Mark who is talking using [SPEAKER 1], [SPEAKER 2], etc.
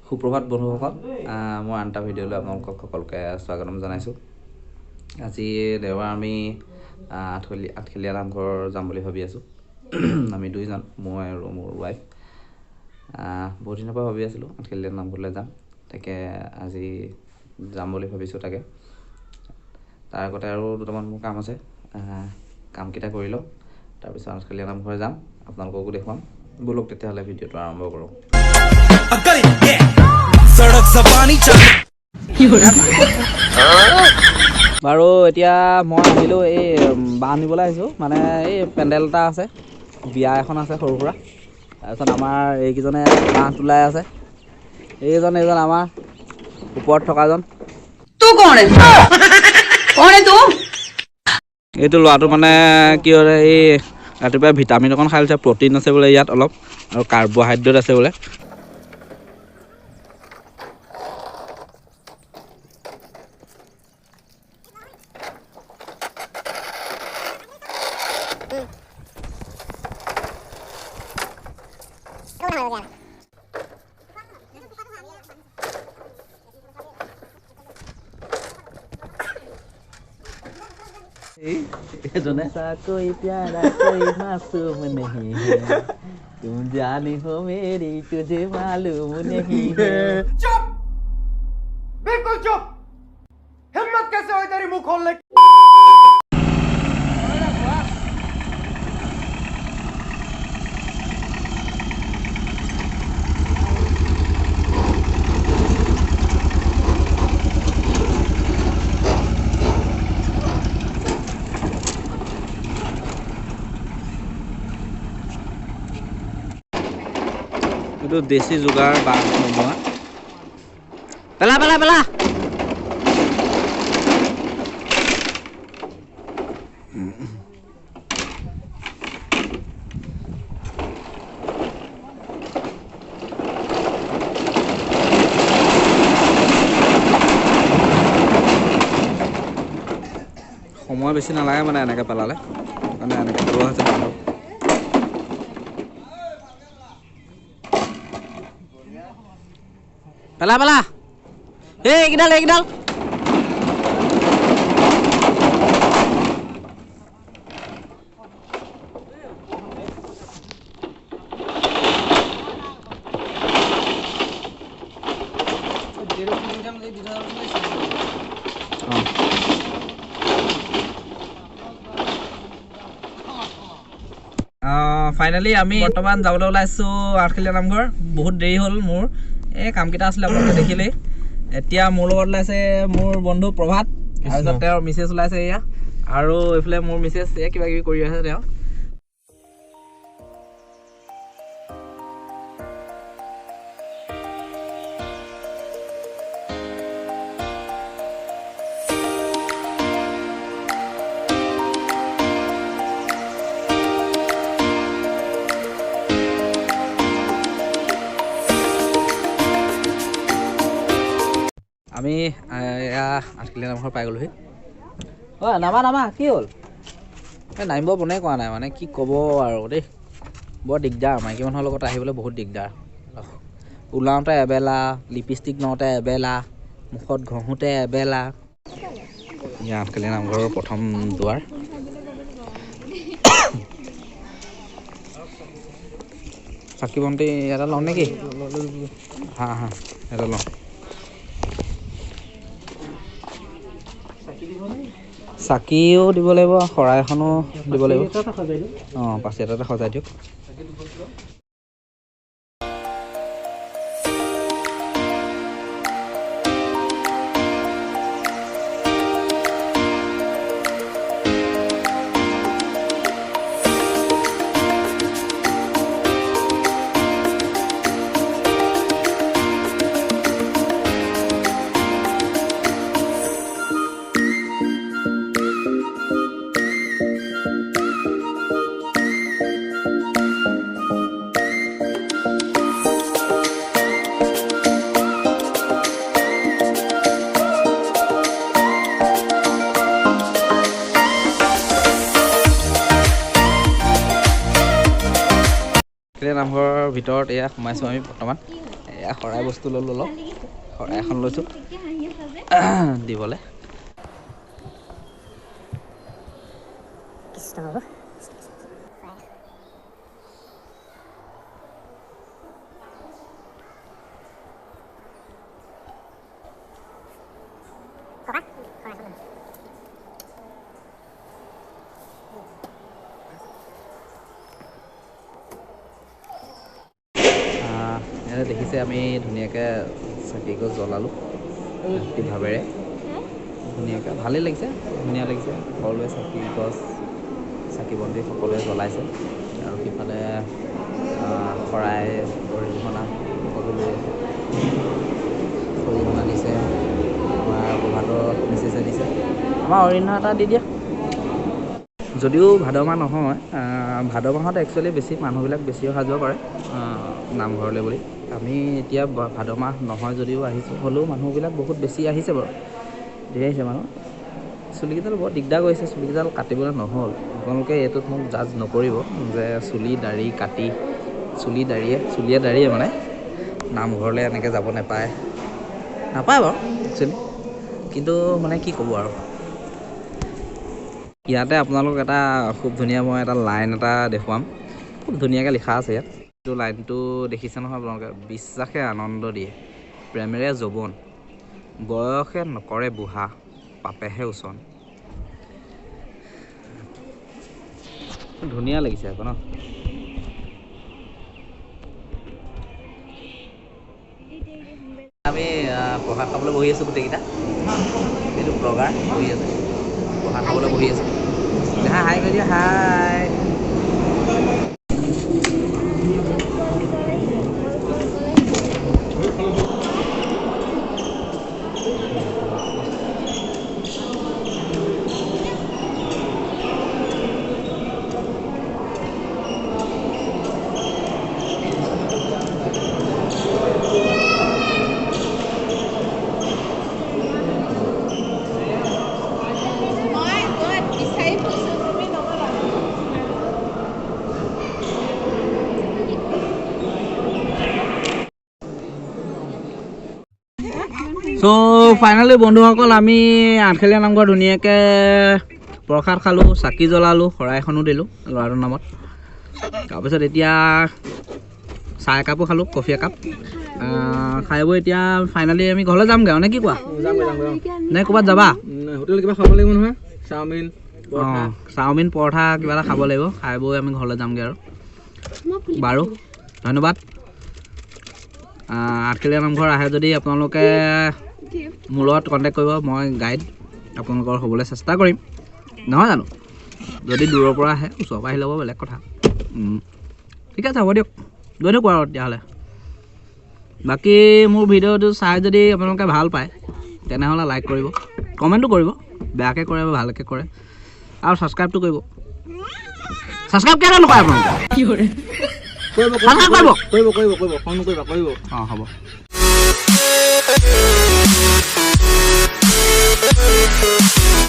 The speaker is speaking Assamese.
[SPEAKER 1] সুপ্ৰভাত বন্ধুসকল, মই আন এটা ভিডিঅ'লৈ আপোনালোকক সকলোকে স্বাগতম জনাইছোঁ। আজি দেওবাৰ আমি আঠখেলীয়া নামঘৰ যাম বুলি ভাবি আছোঁ। আমি দুইজন, মই আৰু মোৰ ৱাইফ। বহুত দিনৰ পৰা ভাবি আছিলোঁ আঠখেলীয়া নামঘৰলৈ যাম, তাকে আজি যাম বুলি ভাবিছোঁ। তাৰ আগতে আৰু দুটামান মোৰ কাম আছে, কামকেইটা কৰি লওঁ, তাৰপিছত আঠখেলীয়া নামঘৰ যাম, আপোনালোককো দেখুৱাম। ব'লক তেতিয়াহ'লে ভিডিঅ'টো আৰম্ভ কৰোঁ। বাৰু এতিয়া মই আহিলোঁ, এই বাঁহ আনিবলৈ আহিছোঁ। মানে এই পেণ্ডেল এটা আছে, বিয়া এখন আছে সৰু সুৰা। তাৰপিছত আমাৰ এইকেইজনে বাঁহ তোলাই আছে। এইজন আমাৰ ওপৰত থকাজন। এইটো ল'ৰাটো মানে কি হয়, এই ৰাতিপুৱা ভিটামিন অকণ খাই লৈছে, প্ৰটিন আছে বোলে ইয়াত অলপ, আৰু কাৰ্বহাইড্ৰেট আছে বোলে। कोई प्यारा कोई मासूम नहीं है, तुम जाने हो मेरी तुझे मालूम नहीं है।
[SPEAKER 2] चुप, बिल्कुल चुप। हिम्मत कैसे हुई तेरी मुंह खोलने की?
[SPEAKER 1] এইটো দেশী যোগাৰ বাঁহ বনোৱা। পেলা পেলা পেলা। সময় বেছি নালাগে মানে এনেকৈ পেলালে, মানে এনেকৈ পেলোৱা হৈছে বাঁহটো। পেলা পেলা, এইকেইডাল ফাইনেলি আমি বৰ্তমান যাবলৈ ওলাইছোঁ আঠখেলীয়া নামঘৰ। বহুত দেৰি হ'ল, মোৰ এই কামকেইটা আছিলে আপোনালোকে দেখিলেই। এতিয়া মোৰ লগত ওলাইছে মোৰ বন্ধু প্ৰভাত, তাৰপিছত তেওঁৰ মিছেছ ওলাইছে এয়া, আৰু এইফালে মোৰ মিছেছ কিবা কিবি কৰি আছে তেওঁ। আমি এয়া আঠখেলীয়া নামঘৰ পাই গ'লোহি। নামা কি হ'ল? এই নামিব মনে কৰা নাই, মানে কি ক'ব আৰু দেই, বৰ দিগদাৰ। মাইকী মানুহৰ লগত আহিবলৈ বহুত দিগদাৰ। ওলাওঁতে এবেলা, লিপষ্টিক লওঁতে এবেলা, মুখত ঘঁহোতে এবেলা। এয়া আঠখেলীয়া নামঘৰৰ প্ৰথম দুৱাৰ। চাকি বন্তি এটা লওঁ নেকি? হা এটা লওঁ। চাকিও দিব লাগিব, শৰাই এখনো দিব লাগিব। পাচি এটাতে সজাই দিয়ক। নামঘৰৰ ভিতৰত এয়া সোমাইছোঁ আমি বৰ্তমান। এয়া শৰাই বস্তু ল'লোঁ অলপ শৰাই এখন লৈছোঁ দিবলৈ ইয়াতে দেখিছে আমি ধুনীয়াকৈ চাকি গছ জ্বলালোঁ ভক্তি ভাৱেৰে ধুনীয়াকৈ ভালেই লাগিছে ধুনীয়া লাগিছে সকলোৱে চাকি গছ চাকি বন্তি সকলোৱে জ্বলাইছে আৰু সিফালে শৰাই অৰিহণা সকলো লৈ আছে অৰিহণা দিছে আমাৰ প্ৰভাতৰ মেছেজে দিছে আমাৰ অৰিহণা এটা দি দিয়া যদিও ভাদ মাহ নহয় ভাদ মাহত একচুৱেলি বেছি মানুহবিলাক বেছি অহা যোৱা কৰে নামঘৰলৈ বুলি আমি এতিয়া ভাদ মাহ নহয় যদিও আহিছোঁ হ'লেও মানুহবিলাক বহুত বেছি আহিছে বাৰু ধেৰ আহিছে মানুহ চুলিকেইডাল বৰ দিগদাৰ কৰিছে চুলিকেইডাল কাটিবলৈ নহ'ল আপোনালোকে এইটোত মোক জাজ নকৰিব যে চুলি দাড়ি কাটি চুলিয়ে দাড়িয়ে মানে নামঘৰলৈ এনেকৈ যাব নাপায় বাৰু একচুৱেলি কিন্তু মানে কি ক'ব আৰু ইয়াতে আপোনালোক এটা খুব ধুনীয়া মই এটা লাইন এটা দেখুৱাম খুব ধুনীয়াকৈ লিখা আছে ইয়াত এইটো লাইনটো দেখিছে নহয় আপোনালোকে বিশ্বাসে আনন্দ দিয়ে প্ৰেমেৰে যৌৱন বয়সে নকৰে বুঢ়া পাপেহে ওচন ধুনীয়া লাগিছে আকৌ ন আমি প্ৰসাদ খাবলৈ বহি আছোঁ গোটেইকেইটা এইটো ব্লগাৰ বহি আছে প্ৰসাদ খাবলৈ বহি আছোঁ হাই কৰি দিয়া হাই চ' ফাইনেলি বন্ধুসকল আমি আঠখেলীয়া নামঘৰ ধুনীয়াকৈ প্ৰসাদ খালোঁ চাকি জ্বলালোঁ শৰাই এখনো দিলোঁ ল'ৰাটোৰ নামত তাৰপিছত এতিয়া চাহ একাপো খালোঁ কফি একাপ খাই বৈ এতিয়া ফাইনেলি আমি ঘৰলৈ যামগৈ আৰু নে কি কোৱা নে ক'ৰবাত যাবা
[SPEAKER 2] হোটেল কিবা খাব লাগিব নহয়
[SPEAKER 1] চাওমিন পৰঠা কিবা এটা খাব লাগিব খাই বৈ আমি ঘৰলৈ যামগৈ আৰু বাৰু ধন্যবাদ আঠখেলীয়া নামঘৰ আহে যদি আপোনালোকে মোৰ লগত কণ্টেক্ট কৰিব মই গাইড আপোনালোকৰ হ'বলৈ চেষ্টা কৰিম নহয় জানো যদি দূৰৰ পৰা আহে ওচৰৰ পৰা আহি ল'ব বেলেগ কথা ঠিক আছে হ'ব দিয়ক গৈ থাকোঁ আৰু তেতিয়াহ'লে বাকী মোৰ ভিডিঅ'টো চাই যদি আপোনালোকে ভাল পায় তেনেহ'লে লাইক কৰিব কমেণ্টো কৰিব বেয়াকৈ কৰে বা ভালকৈ কৰে আৰু ছাবস্ক্ৰাইবটো কৰিব ছাবস্ক্ৰাইব কেলৈ নকৰে আপোনালোকে কি কৰে কৰিব অঁ হ'ব